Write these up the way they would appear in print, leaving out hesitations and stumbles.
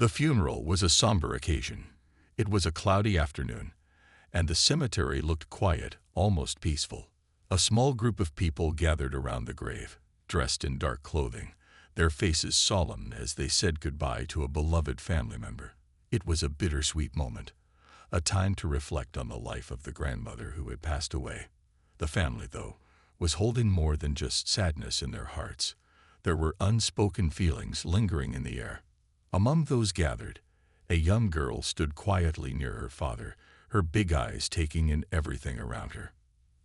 The funeral was a somber occasion. It was a cloudy afternoon, and the cemetery looked quiet, almost peaceful. A small group of people gathered around the grave, dressed in dark clothing, their faces solemn as they said goodbye to a beloved family member. It was a bittersweet moment, a time to reflect on the life of the grandmother who had passed away. The family, though, was holding more than just sadness in their hearts. There were unspoken feelings lingering in the air. Among those gathered, a young girl stood quietly near her father, her big eyes taking in everything around her.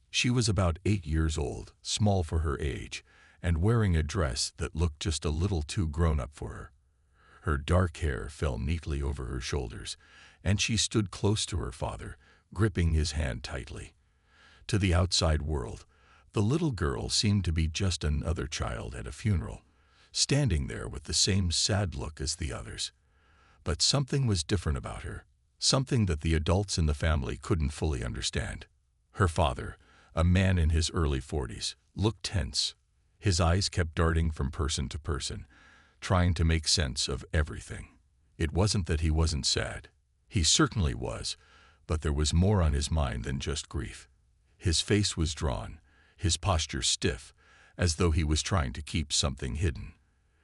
She was about 8 years old, small for her age, and wearing a dress that looked just a little too grown-up for her. Her dark hair fell neatly over her shoulders, and she stood close to her father, gripping his hand tightly. To the outside world, the little girl seemed to be just another child at a funeral, standing there with the same sad look as the others. But something was different about her, something that the adults in the family couldn't fully understand. Her father, a man in his early 40s, looked tense. His eyes kept darting from person to person, trying to make sense of everything. It wasn't that he wasn't sad. He certainly was, but there was more on his mind than just grief. His face was drawn, his posture stiff, as though he was trying to keep something hidden.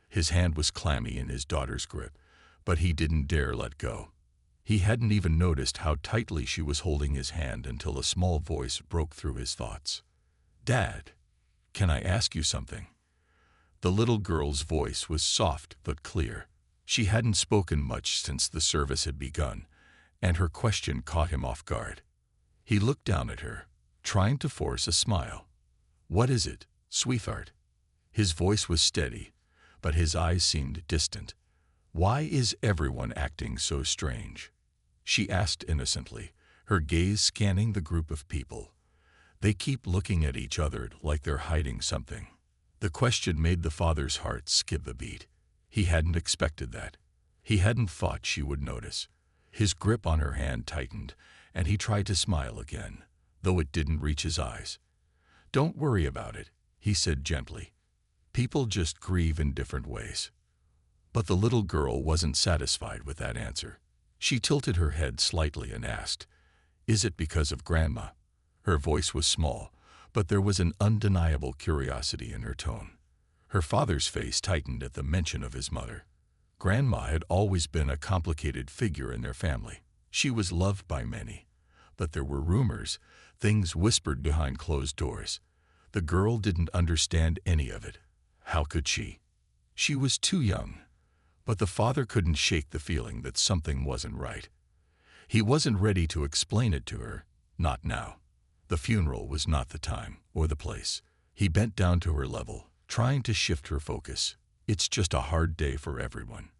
His hand was clammy in his daughter's grip, but he didn't dare let go. He hadn't even noticed how tightly she was holding his hand until a small voice broke through his thoughts. "Dad, can I ask you something?" The little girl's voice was soft but clear. She hadn't spoken much since the service had begun, and her question caught him off guard. He looked down at her, trying to force a smile. "What is it, sweetheart?" His voice was steady, but his eyes seemed distant. "Why is everyone acting so strange?" she asked innocently, her gaze scanning the group of people. "They keep looking at each other like they're hiding something." The question made the father's heart skip a beat. He hadn't expected that. He hadn't thought she would notice. His grip on her hand tightened, and he tried to smile again, though it didn't reach his eyes. "Don't worry about it," he said gently. "People just grieve in different ways." But the little girl wasn't satisfied with that answer. She tilted her head slightly and asked, "Is it because of Grandma?" Her voice was small, but there was an undeniable curiosity in her tone. Her father's face tightened at the mention of his mother. Grandma had always been a complicated figure in their family. She was loved by many, but there were rumors, things whispered behind closed doors. The girl didn't understand any of it. How could she? She was too young. But the father couldn't shake the feeling that something wasn't right. He wasn't ready to explain it to her, not now. The funeral was not the time or the place. He bent down to her level, trying to shift her focus. "It's just a hard day for everyone.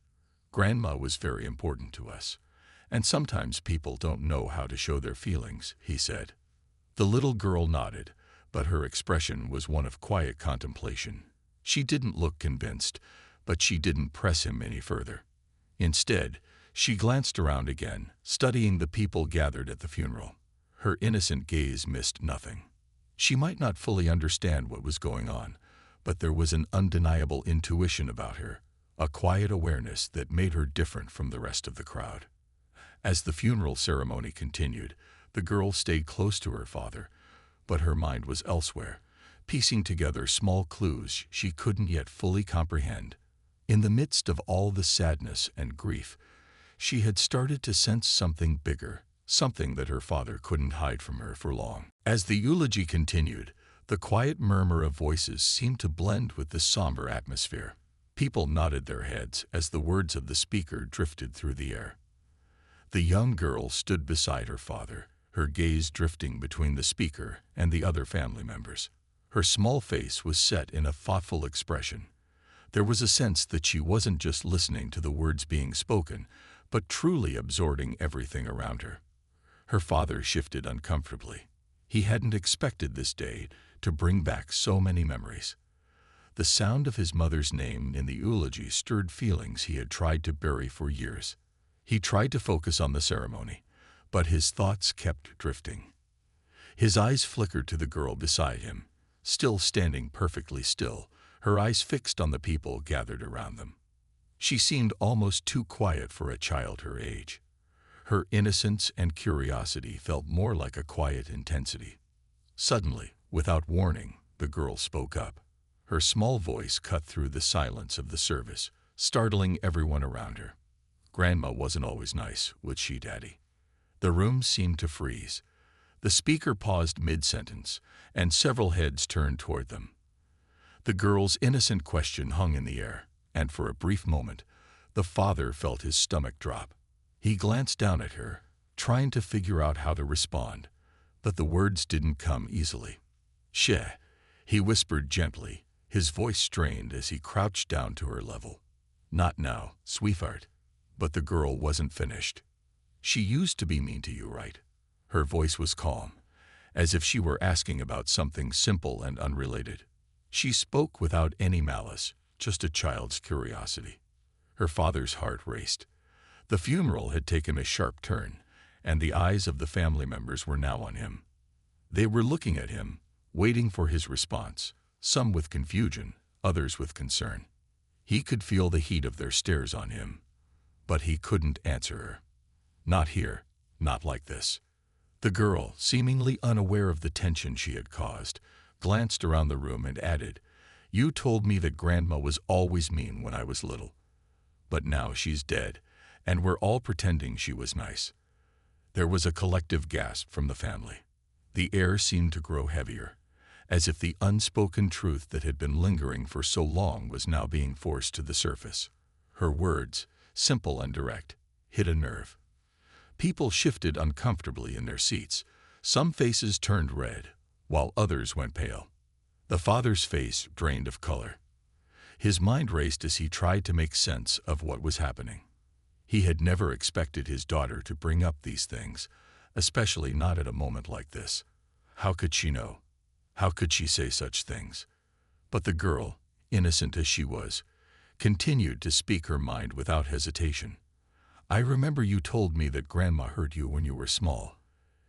Grandma was very important to us, and sometimes people don't know how to show their feelings," he said. The little girl nodded, but her expression was one of quiet contemplation. She didn't look convinced, but she didn't press him any further. Instead, she glanced around again, studying the people gathered at the funeral. Her innocent gaze missed nothing. She might not fully understand what was going on, but there was an undeniable intuition about her, a quiet awareness that made her different from the rest of the crowd. As the funeral ceremony continued, the girl stayed close to her father, but her mind was elsewhere, piecing together small clues she couldn't yet fully comprehend. In the midst of all the sadness and grief, she had started to sense something bigger, something that her father couldn't hide from her for long. As the eulogy continued, the quiet murmur of voices seemed to blend with the somber atmosphere. People nodded their heads as the words of the speaker drifted through the air. The young girl stood beside her father, her gaze drifting between the speaker and the other family members. Her small face was set in a thoughtful expression. There was a sense that she wasn't just listening to the words being spoken, but truly absorbing everything around her. Her father shifted uncomfortably. He hadn't expected this day to bring back so many memories. The sound of his mother's name in the eulogy stirred feelings he had tried to bury for years. He tried to focus on the ceremony, but his thoughts kept drifting. His eyes flickered to the girl beside him, still standing perfectly still, her eyes fixed on the people gathered around them. She seemed almost too quiet for a child her age. Her innocence and curiosity felt more like a quiet intensity. Suddenly, without warning, the girl spoke up. Her small voice cut through the silence of the service, startling everyone around her. Grandma wasn't always nice, was she, Daddy? The room seemed to freeze. The speaker paused mid-sentence, and several heads turned toward them. The girl's innocent question hung in the air, and for a brief moment, the father felt his stomach drop. He glanced down at her, trying to figure out how to respond, but the words didn't come easily. "Sheh," he whispered gently, his voice strained as he crouched down to her level. "Not now, sweetheart." But the girl wasn't finished. "She used to be mean to you, right?" Her voice was calm, as if she were asking about something simple and unrelated. She spoke without any malice, just a child's curiosity. Her father's heart raced. The funeral had taken a sharp turn, and the eyes of the family members were now on him. They were looking at him, waiting for his response, some with confusion, others with concern. He could feel the heat of their stares on him, but he couldn't answer her. Not here, not like this. The girl, seemingly unaware of the tension she had caused, glanced around the room and added, "You told me that Grandma was always mean when I was little. But now she's dead, and we're all pretending she was nice." There was a collective gasp from the family. The air seemed to grow heavier, as if the unspoken truth that had been lingering for so long was now being forced to the surface. Her words, simple and direct, hit a nerve. People shifted uncomfortably in their seats. Some faces turned red, while others went pale. The father's face drained of color. His mind raced as he tried to make sense of what was happening. He had never expected his daughter to bring up these things, especially not at a moment like this. How could she know? How could she say such things? But the girl, innocent as she was, continued to speak her mind without hesitation. "I remember you told me that Grandma hurt you when you were small.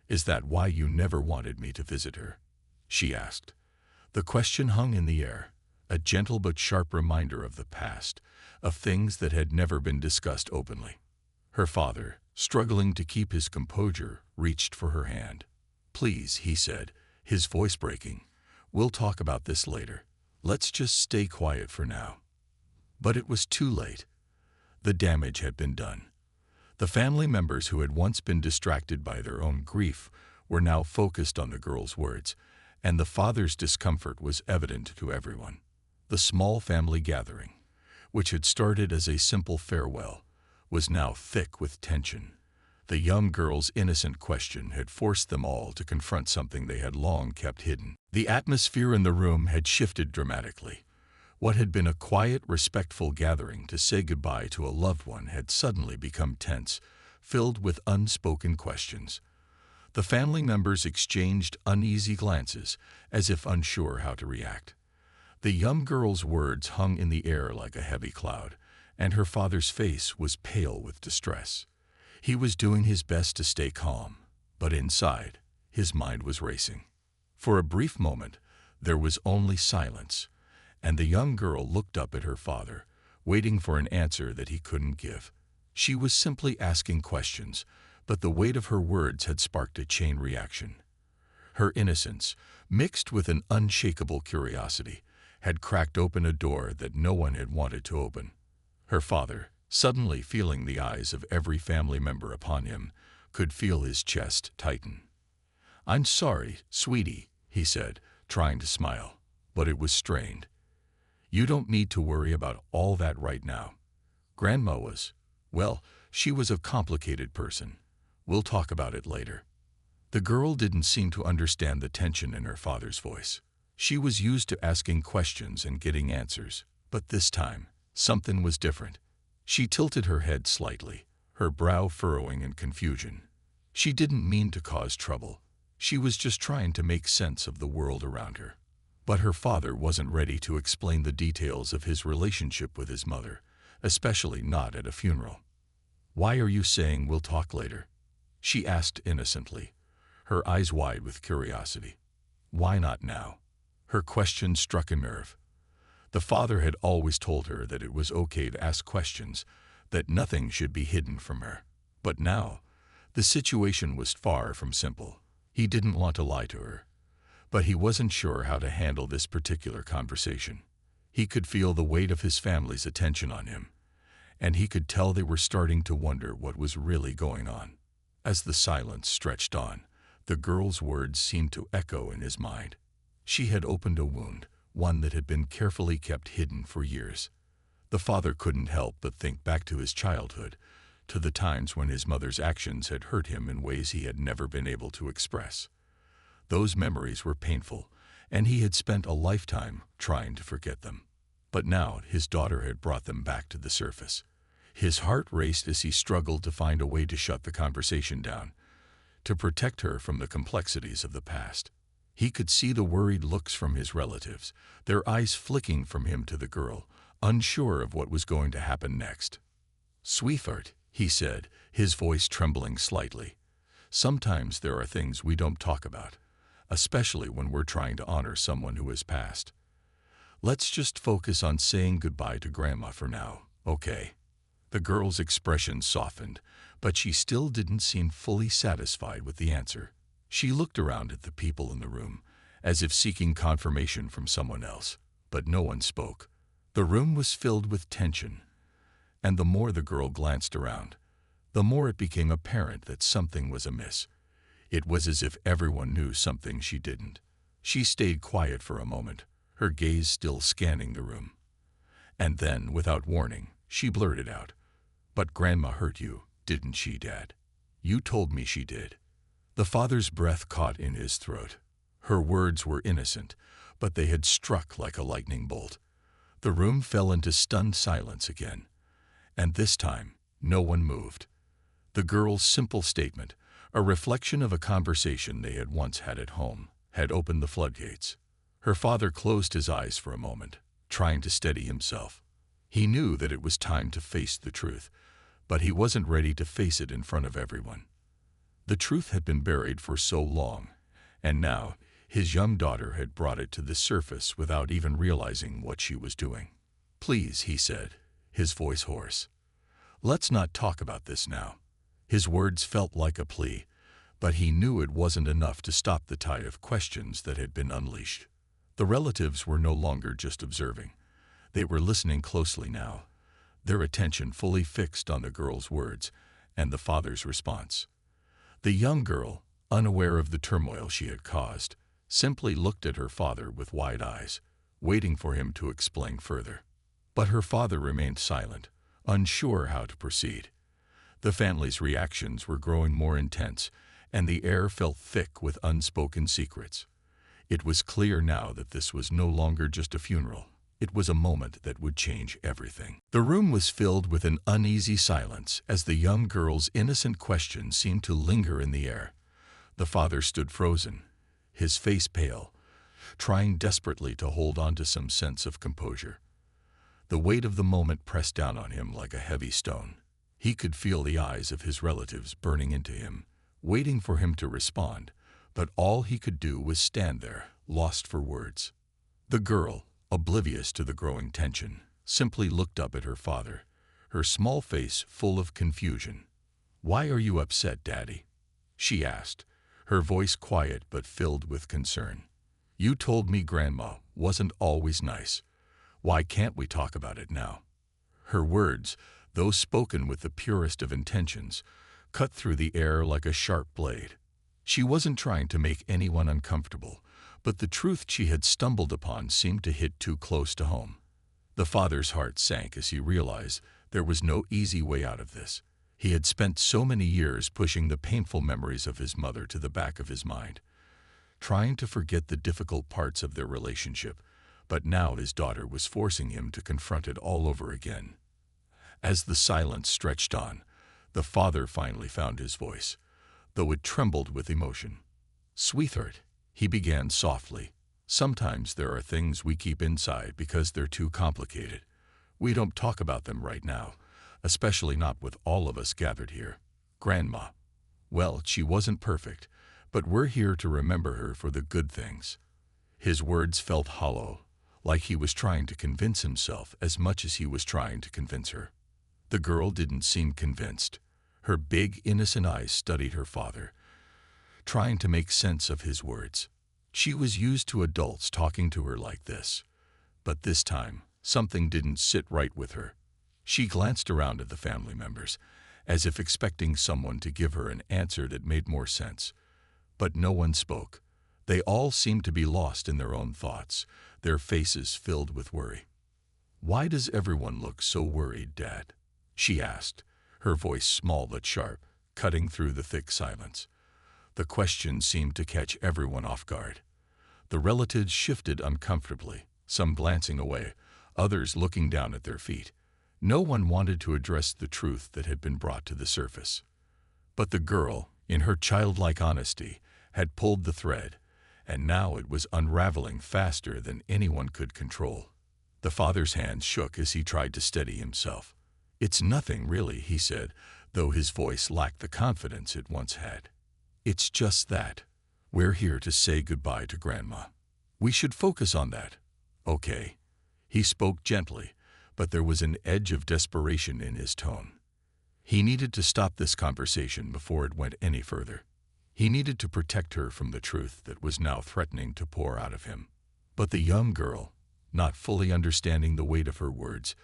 Is that why you never wanted me to visit her?" she asked. The question hung in the air, a gentle but sharp reminder of the past, of things that had never been discussed openly. Her father, struggling to keep his composure, reached for her hand. "Please," he said, his voice breaking, "we'll talk about this later. Let's just stay quiet for now." But it was too late. The damage had been done. The family members who had once been distracted by their own grief were now focused on the girl's words, and the father's discomfort was evident to everyone. The small family gathering, which had started as a simple farewell, was now thick with tension. The young girl's innocent question had forced them all to confront something they had long kept hidden. The atmosphere in the room had shifted dramatically. What had been a quiet, respectful gathering to say goodbye to a loved one had suddenly become tense, filled with unspoken questions. The family members exchanged uneasy glances, as if unsure how to react. The young girl's words hung in the air like a heavy cloud, and her father's face was pale with distress. He was doing his best to stay calm, but inside, his mind was racing. For a brief moment, there was only silence, and the young girl looked up at her father, waiting for an answer that he couldn't give. She was simply asking questions, but the weight of her words had sparked a chain reaction. Her innocence, mixed with an unshakable curiosity, had cracked open a door that no one had wanted to open. Her father, suddenly feeling the eyes of every family member upon him, could feel his chest tighten. "I'm sorry, sweetie," he said, trying to smile, but it was strained. "You don't need to worry about all that right now. Grandma was, well, she was a complicated person. We'll talk about it later." The girl didn't seem to understand the tension in her father's voice. She was used to asking questions and getting answers, but this time, something was different. She tilted her head slightly, her brow furrowing in confusion. She didn't mean to cause trouble. She was just trying to make sense of the world around her. But her father wasn't ready to explain the details of his relationship with his mother, especially not at a funeral. "Why are you saying we'll talk later?" she asked innocently, her eyes wide with curiosity. "Why not now?" Her question struck a nerve. The father had always told her that it was okay to ask questions, that nothing should be hidden from her. But now, the situation was far from simple. He didn't want to lie to her, but he wasn't sure how to handle this particular conversation. He could feel the weight of his family's attention on him, and he could tell they were starting to wonder what was really going on. As the silence stretched on, the girl's words seemed to echo in his mind. She had opened a wound, one that had been carefully kept hidden for years. The father couldn't help but think back to his childhood, to the times when his mother's actions had hurt him in ways he had never been able to express. Those memories were painful, and he had spent a lifetime trying to forget them. But now his daughter had brought them back to the surface. His heart raced as he struggled to find a way to shut the conversation down, to protect her from the complexities of the past. He could see the worried looks from his relatives, their eyes flicking from him to the girl, unsure of what was going to happen next. "Sweetheart," he said, his voice trembling slightly. "Sometimes there are things we don't talk about, especially when we're trying to honor someone who has passed. Let's just focus on saying goodbye to Grandma for now, okay?" The girl's expression softened, but she still didn't seem fully satisfied with the answer. She looked around at the people in the room, as if seeking confirmation from someone else, but no one spoke. The room was filled with tension, and the more the girl glanced around, the more it became apparent that something was amiss. It was as if everyone knew something she didn't. She stayed quiet for a moment, her gaze still scanning the room. And then, without warning, she blurted out, "But Grandma hurt you, didn't she, Dad?" "You told me she did." The father's breath caught in his throat. Her words were innocent, but they had struck like a lightning bolt. The room fell into stunned silence again, and this time no one moved. The girl's simple statement, a reflection of a conversation they had once had at home, had opened the floodgates. Her father closed his eyes for a moment, trying to steady himself. He knew that it was time to face the truth, but he wasn't ready to face it in front of everyone. The truth had been buried for so long, and now his young daughter had brought it to the surface without even realizing what she was doing. "Please," he said, his voice hoarse. "Let's not talk about this now." His words felt like a plea, but he knew it wasn't enough to stop the tide of questions that had been unleashed. The relatives were no longer just observing. They were listening closely now, their attention fully fixed on the girl's words and the father's response. The young girl, unaware of the turmoil she had caused, simply looked at her father with wide eyes, waiting for him to explain further. But her father remained silent, unsure how to proceed. The family's reactions were growing more intense, and the air felt thick with unspoken secrets. It was clear now that this was no longer just a funeral. It was a moment that would change everything. The room was filled with an uneasy silence as the young girl's innocent question seemed to linger in the air. The father stood frozen, his face pale, trying desperately to hold on to some sense of composure. The weight of the moment pressed down on him like a heavy stone. He could feel the eyes of his relatives burning into him, waiting for him to respond, but all he could do was stand there, lost for words. The girl, oblivious to the growing tension, simply looked up at her father, her small face full of confusion. "Why are you upset, Daddy?" she asked, her voice quiet but filled with concern. "You told me Grandma wasn't always nice. Why can't we talk about it now?" Her words, though spoken with the purest of intentions, cut through the air like a sharp blade. She wasn't trying to make anyone uncomfortable, but the truth she had stumbled upon seemed to hit too close to home. The father's heart sank as he realized there was no easy way out of this. He had spent so many years pushing the painful memories of his mother to the back of his mind, trying to forget the difficult parts of their relationship, but now his daughter was forcing him to confront it all over again. As the silence stretched on, the father finally found his voice, though it trembled with emotion. "Sweetheart," he began softly, "sometimes there are things we keep inside because they're too complicated. We don't talk about them right now, especially not with all of us gathered here. Grandma, well, she wasn't perfect, but we're here to remember her for the good things." His words felt hollow, like he was trying to convince himself as much as he was trying to convince her. The girl didn't seem convinced. Her big, innocent eyes studied her father, trying to make sense of his words. She was used to adults talking to her like this, but this time, something didn't sit right with her. She glanced around at the family members, as if expecting someone to give her an answer that made more sense. But no one spoke. They all seemed to be lost in their own thoughts, their faces filled with worry. "Why does everyone look so worried, Dad?" she asked, her voice small but sharp, cutting through the thick silence. The question seemed to catch everyone off guard. The relatives shifted uncomfortably, some glancing away, others looking down at their feet. No one wanted to address the truth that had been brought to the surface. But the girl, in her childlike honesty, had pulled the thread, and now it was unraveling faster than anyone could control. The father's hands shook as he tried to steady himself. "It's nothing, really," he said, though his voice lacked the confidence it once had. "It's just that. We're here to say goodbye to Grandma. We should focus on that, okay?" He spoke gently, but there was an edge of desperation in his tone. He needed to stop this conversation before it went any further. He needed to protect her from the truth that was now threatening to pour out of him. But the young girl, not fully understanding the weight of her words,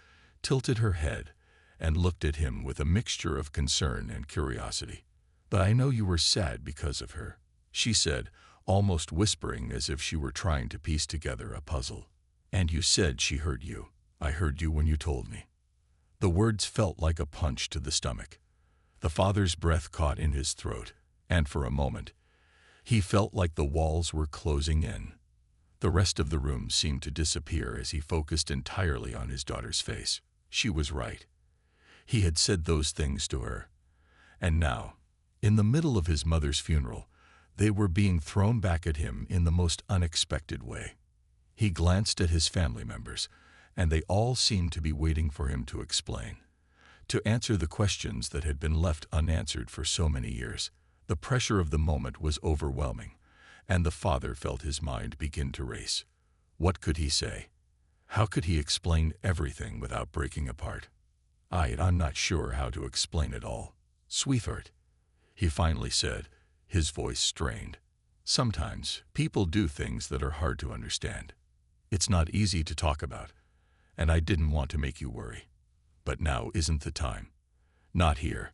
tilted her head and looked at him with a mixture of concern and curiosity. "But I know you were sad because of her," she said, almost whispering as if she were trying to piece together a puzzle. "And you said she hurt you. I heard you when you told me." The words felt like a punch to the stomach. The father's breath caught in his throat, and for a moment, he felt like the walls were closing in. The rest of the room seemed to disappear as he focused entirely on his daughter's face. She was right. He had said those things to her. And now, in the middle of his mother's funeral, they were being thrown back at him in the most unexpected way. He glanced at his family members, and they all seemed to be waiting for him to explain, to answer the questions that had been left unanswered for so many years. The pressure of the moment was overwhelming, and the father felt his mind begin to race. What could he say? How could he explain everything without breaking apart? "I'm not sure how to explain it all, sweetheart," he finally said, his voice strained. "Sometimes people do things that are hard to understand. It's not easy to talk about, and I didn't want to make you worry. But now isn't the time. Not here."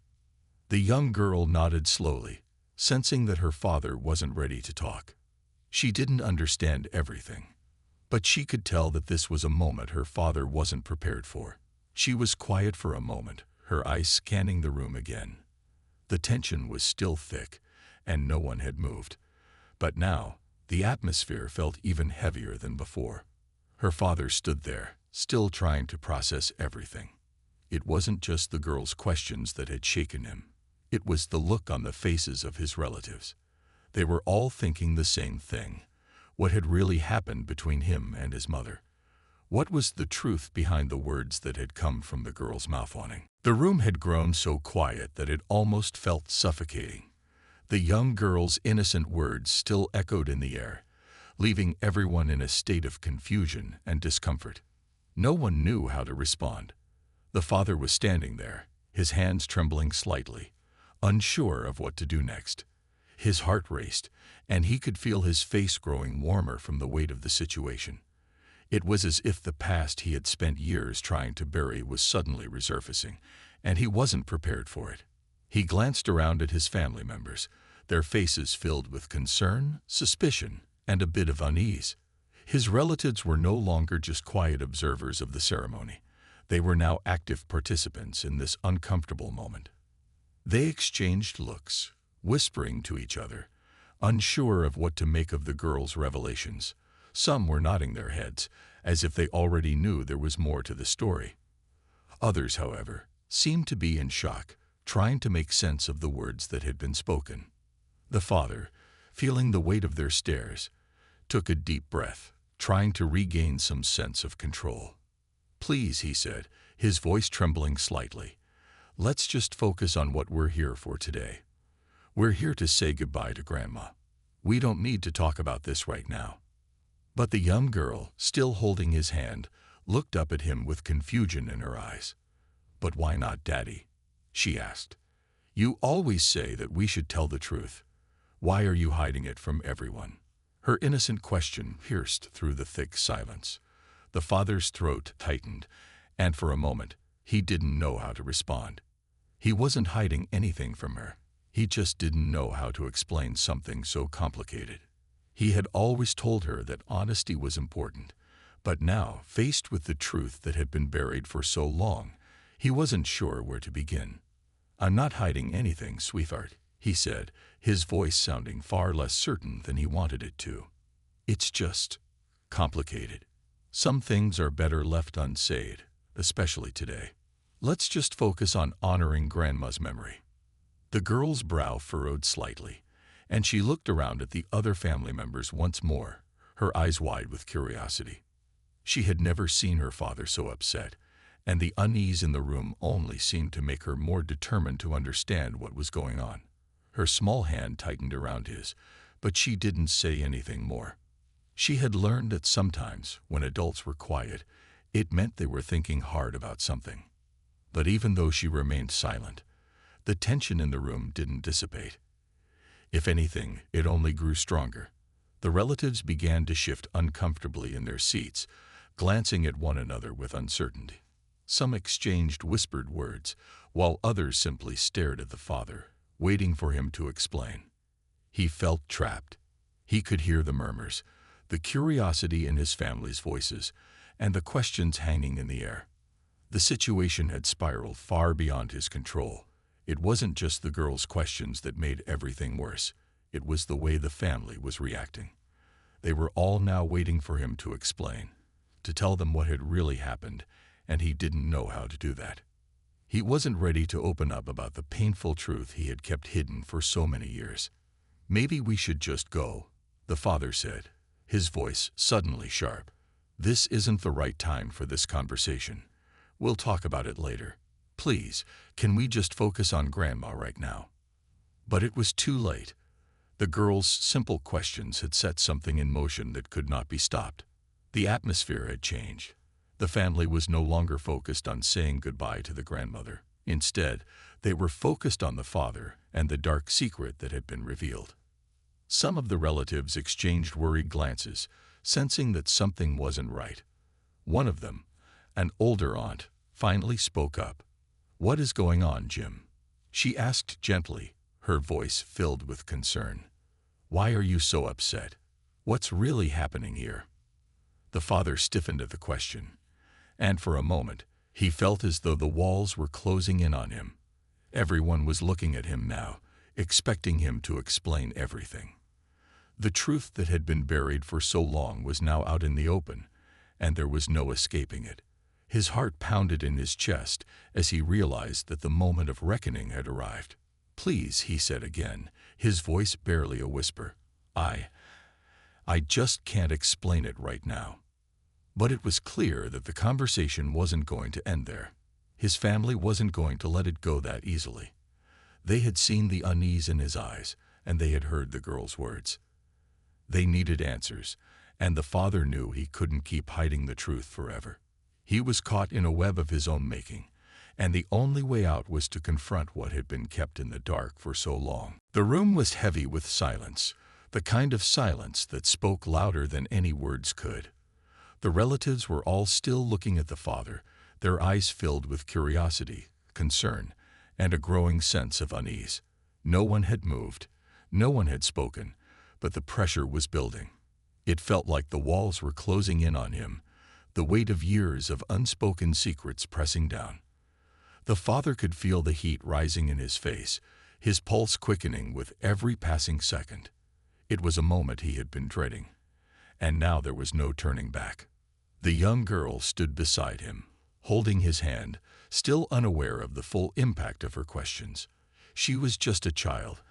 The young girl nodded slowly, sensing that her father wasn't ready to talk. She didn't understand everything, but she could tell that this was a moment her father wasn't prepared for. She was quiet for a moment, her eyes scanning the room again. The tension was still thick, and no one had moved. But now, the atmosphere felt even heavier than before. Her father stood there, still trying to process everything. It wasn't just the girl's questions that had shaken him. It was the look on the faces of his relatives. They were all thinking the same thing. What had really happened between him and his mother? What was the truth behind the words that had come from the girl's mouth? The room had grown so quiet that it almost felt suffocating. The young girl's innocent words still echoed in the air, leaving everyone in a state of confusion and discomfort. No one knew how to respond. The father was standing there, his hands trembling slightly, unsure of what to do next. His heart raced, and he could feel his face growing warmer from the weight of the situation. It was as if the past he had spent years trying to bury was suddenly resurfacing, and he wasn't prepared for it. He glanced around at his family members, their faces filled with concern, suspicion, and a bit of unease. His relatives were no longer just quiet observers of the ceremony. They were now active participants in this uncomfortable moment. They exchanged looks, whispering to each other, unsure of what to make of the girl's revelations. Some were nodding their heads, as if they already knew there was more to the story. Others, however, seemed to be in shock, trying to make sense of the words that had been spoken. The father, feeling the weight of their stares, took a deep breath, trying to regain some sense of control. "Please," he said, his voice trembling slightly, "let's just focus on what we're here for today. We're here to say goodbye to Grandma. We don't need to talk about this right now." But the young girl, still holding his hand, looked up at him with confusion in her eyes. "But why not, Daddy?" she asked. "You always say that we should tell the truth. Why are you hiding it from everyone?" Her innocent question pierced through the thick silence. The father's throat tightened, and for a moment, he didn't know how to respond. He wasn't hiding anything from her. He just didn't know how to explain something so complicated. He had always told her that honesty was important, but now, faced with the truth that had been buried for so long, he wasn't sure where to begin. "I'm not hiding anything, sweetheart," he said, his voice sounding far less certain than he wanted it to. "It's just complicated. Some things are better left unsaid, especially today. Let's just focus on honoring Grandma's memory." The girl's brow furrowed slightly, and she looked around at the other family members once more, her eyes wide with curiosity. She had never seen her father so upset, and the unease in the room only seemed to make her more determined to understand what was going on. Her small hand tightened around his, but she didn't say anything more. She had learned that sometimes, when adults were quiet, it meant they were thinking hard about something. But even though she remained silent, the tension in the room didn't dissipate. If anything, it only grew stronger. The relatives began to shift uncomfortably in their seats, glancing at one another with uncertainty. Some exchanged whispered words, while others simply stared at the father, waiting for him to explain. He felt trapped. He could hear the murmurs, the curiosity in his family's voices, and the questions hanging in the air. The situation had spiraled far beyond his control. It wasn't just the girl's questions that made everything worse. It was the way the family was reacting. They were all now waiting for him to explain, to tell them what had really happened, and he didn't know how to do that. He wasn't ready to open up about the painful truth he had kept hidden for so many years. "Maybe we should just go," the father said, his voice suddenly sharp. "This isn't the right time for this conversation. We'll talk about it later. Please, can we just focus on Grandma right now?" But it was too late. The girl's simple questions had set something in motion that could not be stopped. The atmosphere had changed. The family was no longer focused on saying goodbye to the grandmother. Instead, they were focused on the father and the dark secret that had been revealed. Some of the relatives exchanged worried glances, sensing that something wasn't right. One of them, an older aunt, finally spoke up. "What is going on, Jim?" she asked gently, her voice filled with concern. "Why are you so upset? What's really happening here?" The father stiffened at the question, and for a moment, he felt as though the walls were closing in on him. Everyone was looking at him now, expecting him to explain everything. The truth that had been buried for so long was now out in the open, and there was no escaping it. His heart pounded in his chest as he realized that the moment of reckoning had arrived. "Please," he said again, his voice barely a whisper. I just can't explain it right now." But it was clear that the conversation wasn't going to end there. His family wasn't going to let it go that easily. They had seen the unease in his eyes, and they had heard the girl's words. They needed answers, and the father knew he couldn't keep hiding the truth forever. He was caught in a web of his own making, and the only way out was to confront what had been kept in the dark for so long. The room was heavy with silence, the kind of silence that spoke louder than any words could. The relatives were all still looking at the father, their eyes filled with curiosity, concern, and a growing sense of unease. No one had moved, no one had spoken, but the pressure was building. It felt like the walls were closing in on him, the weight of years of unspoken secrets pressing down. The father could feel the heat rising in his face, his pulse quickening with every passing second. It was a moment he had been dreading, and now there was no turning back. The young girl stood beside him, holding his hand, still unaware of the full impact of her questions. She was just a child,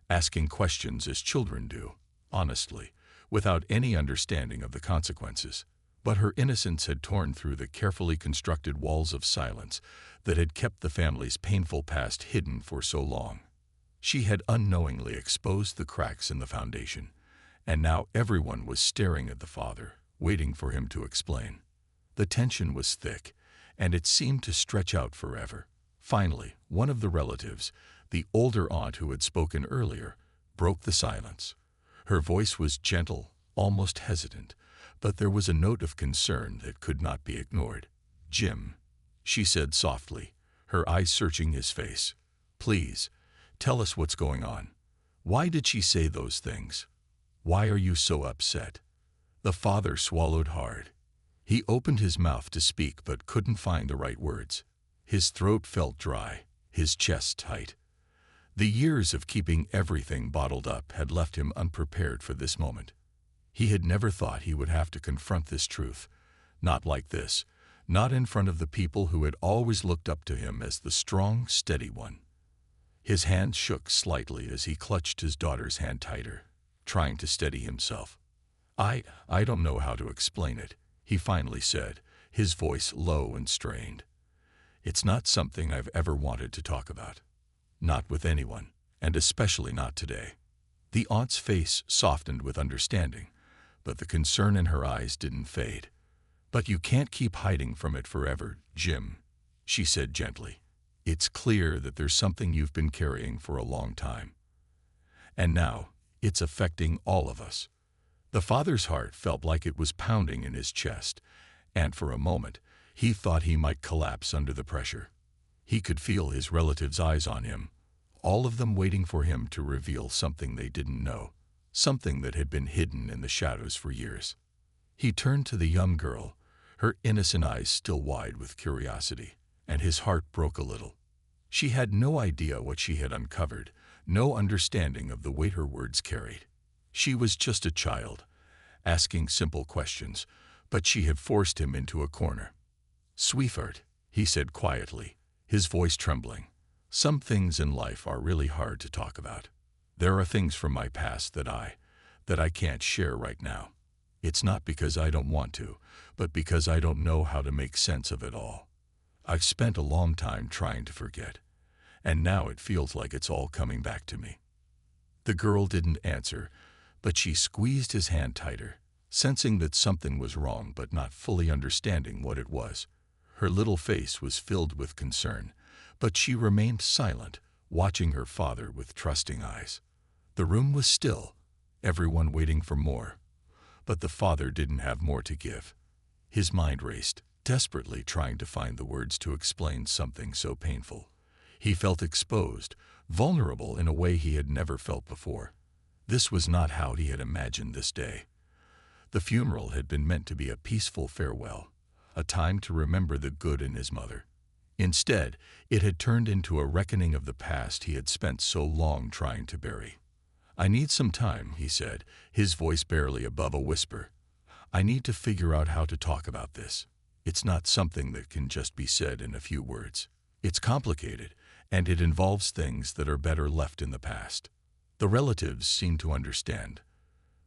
asking questions as children do, honestly, without any understanding of the consequences. But her innocence had torn through the carefully constructed walls of silence that had kept the family's painful past hidden for so long. She had unknowingly exposed the cracks in the foundation, and now everyone was staring at the father, waiting for him to explain. The tension was thick, and it seemed to stretch out forever. Finally, one of the relatives, the older aunt who had spoken earlier, broke the silence. Her voice was gentle, almost hesitant, but there was a note of concern that could not be ignored. "Jim," she said softly, her eyes searching his face. "Please, tell us what's going on. Why did she say those things? Why are you so upset?" The father swallowed hard. He opened his mouth to speak but couldn't find the right words. His throat felt dry, his chest tight. The years of keeping everything bottled up had left him unprepared for this moment. He had never thought he would have to confront this truth. Not like this, not in front of the people who had always looked up to him as the strong, steady one. His hand shook slightly as he clutched his daughter's hand tighter, trying to steady himself. I don't know how to explain it," he finally said, his voice low and strained. "It's not something I've ever wanted to talk about. Not with anyone, and especially not today." The aunt's face softened with understanding, but the concern in her eyes didn't fade. "But you can't keep hiding from it forever, Jim," she said gently. "It's clear that there's something you've been carrying for a long time. And now, it's affecting all of us." The father's heart felt like it was pounding in his chest, and for a moment, he thought he might collapse under the pressure. He could feel his relatives' eyes on him, all of them waiting for him to reveal something they didn't know, something that had been hidden in the shadows for years. He turned to the young girl, her innocent eyes still wide with curiosity, and his heart broke a little. She had no idea what she had uncovered, no understanding of the weight her words carried. She was just a child, asking simple questions, but she had forced him into a corner. "Sweetheart," he said quietly, his voice trembling, "some things in life are really hard to talk about. There are things from my past that I can't share right now. It's not because I don't want to, but because I don't know how to make sense of it all. I've spent a long time trying to forget, and now it feels like it's all coming back to me." The girl didn't answer, but she squeezed his hand tighter, sensing that something was wrong but not fully understanding what it was. Her little face was filled with concern, but she remained silent, watching her father with trusting eyes. The room was still, everyone waiting for more, but the father didn't have more to give. His mind raced, desperately trying to find the words to explain something so painful. He felt exposed, vulnerable in a way he had never felt before. This was not how he had imagined this day. The funeral had been meant to be a peaceful farewell, a time to remember the good in his mother. Instead, it had turned into a reckoning of the past he had spent so long trying to bury. "I need some time," he said, his voice barely above a whisper. "I need to figure out how to talk about this. It's not something that can just be said in a few words. It's complicated, and it involves things that are better left in the past." The relatives seemed to understand,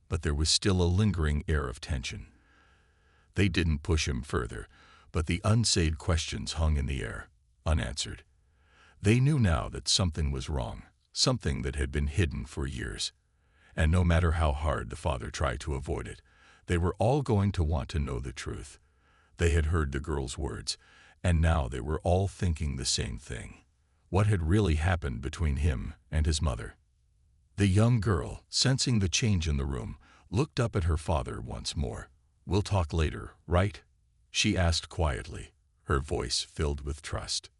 but there was still a lingering air of tension. They didn't push him further, but the unsaid questions hung in the air, unanswered. They knew now that something was wrong, something that had been hidden for years. And no matter how hard the father tried to avoid it, they were all going to want to know the truth. They had heard the girl's words, and now they were all thinking the same thing. What had really happened between him and his mother? The young girl, sensing the change in the room, looked up at her father once more. "We'll talk later, right?" she asked quietly, her voice filled with trust.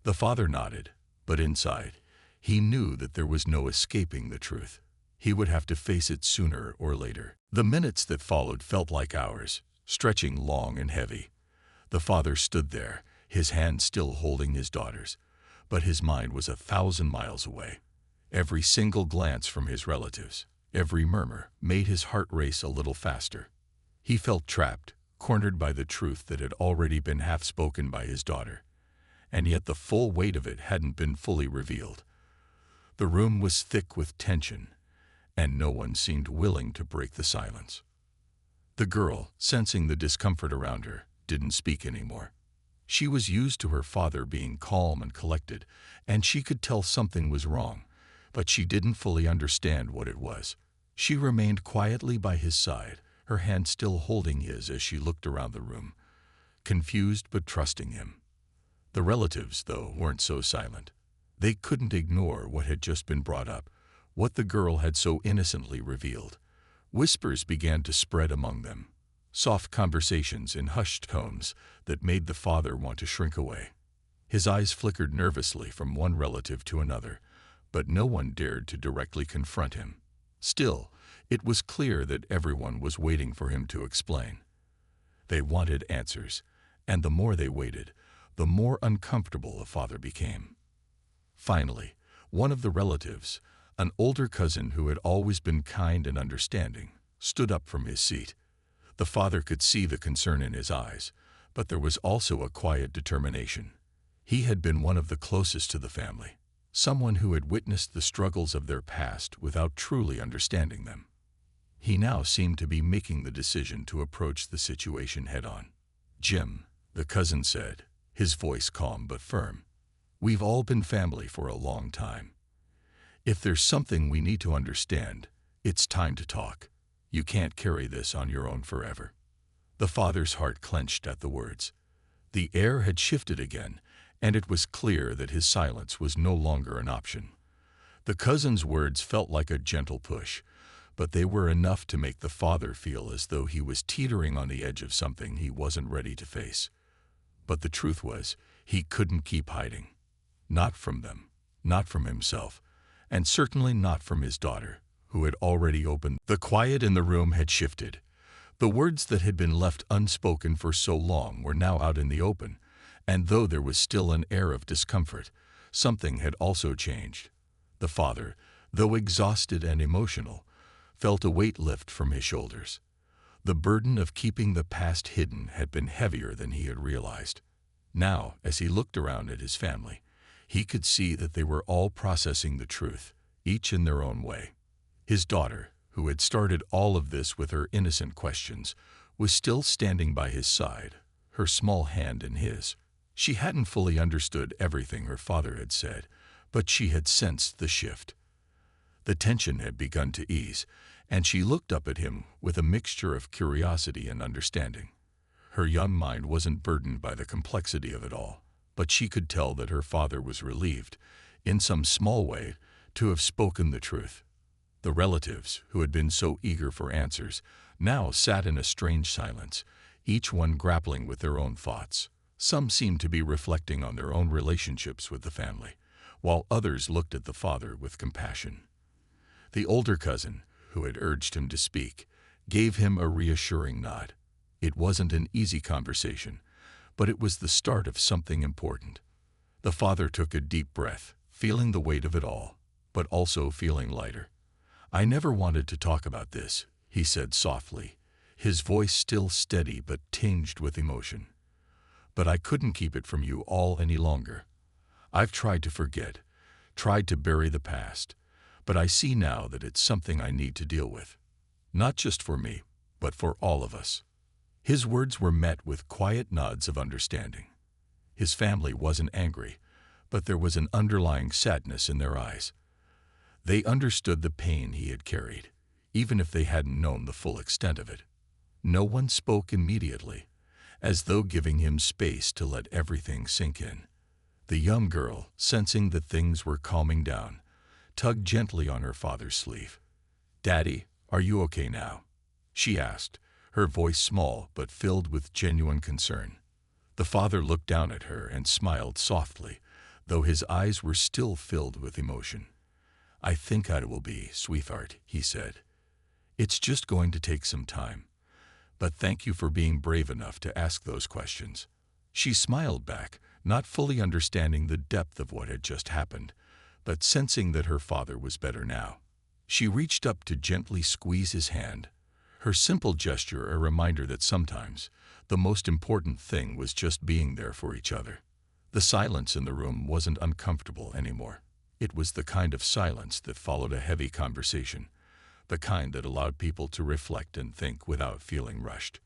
The father nodded, but inside, he knew that there was no escaping the truth. He would have to face it sooner or later. The minutes that followed felt like hours, stretching long and heavy. The father stood there, his hand still holding his daughter's, but his mind was 1,000 miles away. Every single glance from his relatives, every murmur, made his heart race a little faster. He felt trapped, cornered by the truth that had already been half spoken by his daughter, and yet the full weight of it hadn't been fully revealed. The room was thick with tension, and no one seemed willing to break the silence. The girl, sensing the discomfort around her, didn't speak anymore. She was used to her father being calm and collected, and she could tell something was wrong, but she didn't fully understand what it was. She remained quietly by his side, her hand still holding his as she looked around the room, confused but trusting him. The relatives, though, weren't so silent. They couldn't ignore what had just been brought up, what the girl had so innocently revealed. Whispers began to spread among them, soft conversations in hushed tones that made the father want to shrink away. His eyes flickered nervously from one relative to another, but no one dared to directly confront him. Still, it was clear that everyone was waiting for him to explain. They wanted answers, and the more they waited, the more uncomfortable the father became. Finally, one of the relatives, an older cousin who had always been kind and understanding, stood up from his seat. The father could see the concern in his eyes, but there was also a quiet determination. He had been one of the closest to the family, someone who had witnessed the struggles of their past without truly understanding them. He now seemed to be making the decision to approach the situation head-on. "Jim," the cousin said, his voice calm but firm, "we've all been family for a long time. If there's something we need to understand, it's time to talk. You can't carry this on your own forever." The father's heart clenched at the words. The air had shifted again, and it was clear that his silence was no longer an option. The cousin's words felt like a gentle push, but they were enough to make the father feel as though he was teetering on the edge of something he wasn't ready to face. But the truth was, he couldn't keep hiding. Not from them, not from himself, and certainly not from his daughter, who had already opened. The quiet in the room had shifted. The words that had been left unspoken for so long were now out in the open, and though there was still an air of discomfort, something had also changed. The father, though exhausted and emotional, felt a weight lift from his shoulders. The burden of keeping the past hidden had been heavier than he had realized. Now, as he looked around at his family, he could see that they were all processing the truth, each in their own way. His daughter, who had started all of this with her innocent questions, was still standing by his side, her small hand in his. She hadn't fully understood everything her father had said, but she had sensed the shift. The tension had begun to ease, and she looked up at him with a mixture of curiosity and understanding. Her young mind wasn't burdened by the complexity of it all, but she could tell that her father was relieved, in some small way, to have spoken the truth. The relatives, who had been so eager for answers, now sat in a strange silence, each one grappling with their own thoughts. Some seemed to be reflecting on their own relationships with the family, while others looked at the father with compassion. The older cousin, who had urged him to speak, gave him a reassuring nod. It wasn't an easy conversation, but it was the start of something important. The father took a deep breath, feeling the weight of it all, but also feeling lighter. "I never wanted to talk about this," he said softly, his voice still steady but tinged with emotion. "But I couldn't keep it from you all any longer. I've tried to forget, tried to bury the past, but I see now that it's something I need to deal with. Not just for me, but for all of us." His words were met with quiet nods of understanding. His family wasn't angry, but there was an underlying sadness in their eyes. They understood the pain he had carried, even if they hadn't known the full extent of it. No one spoke immediately, as though giving him space to let everything sink in. The young girl, sensing that things were calming down, tugged gently on her father's sleeve. "Daddy, are you okay now?" she asked, her voice small but filled with genuine concern. The father looked down at her and smiled softly, though his eyes were still filled with emotion. "I think I will be, sweetheart," he said. "It's just going to take some time. But thank you for being brave enough to ask those questions." She smiled back, not fully understanding the depth of what had just happened, but sensing that her father was better now. She reached up to gently squeeze his hand, her simple gesture a reminder that sometimes the most important thing was just being there for each other. The silence in the room wasn't uncomfortable anymore. It was the kind of silence that followed a heavy conversation, the kind that allowed people to reflect and think without feeling rushed.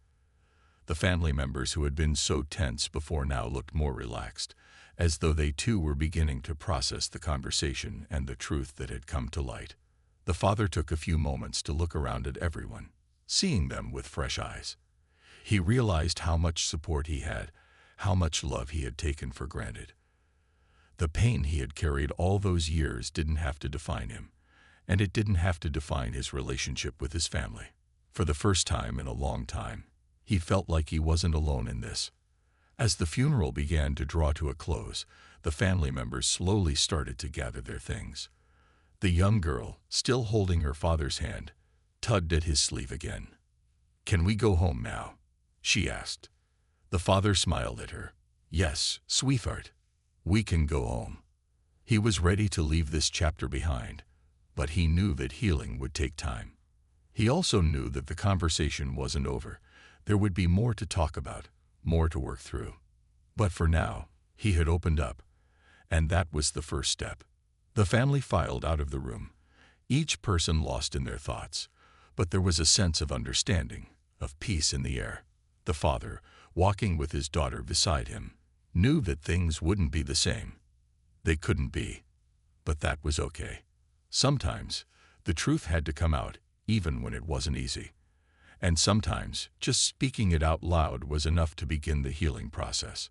The family members who had been so tense before now looked more relaxed, as though they too were beginning to process the conversation and the truth that had come to light. The father took a few moments to look around at everyone, seeing them with fresh eyes. He realized how much support he had, how much love he had taken for granted. The pain he had carried all those years didn't have to define him, and it didn't have to define his relationship with his family. For the first time in a long time, he felt like he wasn't alone in this. As the funeral began to draw to a close, the family members slowly started to gather their things. The young girl, still holding her father's hand, tugged at his sleeve again. "Can we go home now?" she asked. The father smiled at her. "Yes, sweetheart, we can go home." He was ready to leave this chapter behind, but he knew that healing would take time. He also knew that the conversation wasn't over. There would be more to talk about, more to work through. But for now, he had opened up, and that was the first step. The family filed out of the room, each person lost in their thoughts, but there was a sense of understanding, of peace in the air. The father, walking with his daughter beside him, knew that things wouldn't be the same. They couldn't be, but that was okay. Sometimes, the truth had to come out, even when it wasn't easy. And sometimes, just speaking it out loud was enough to begin the healing process.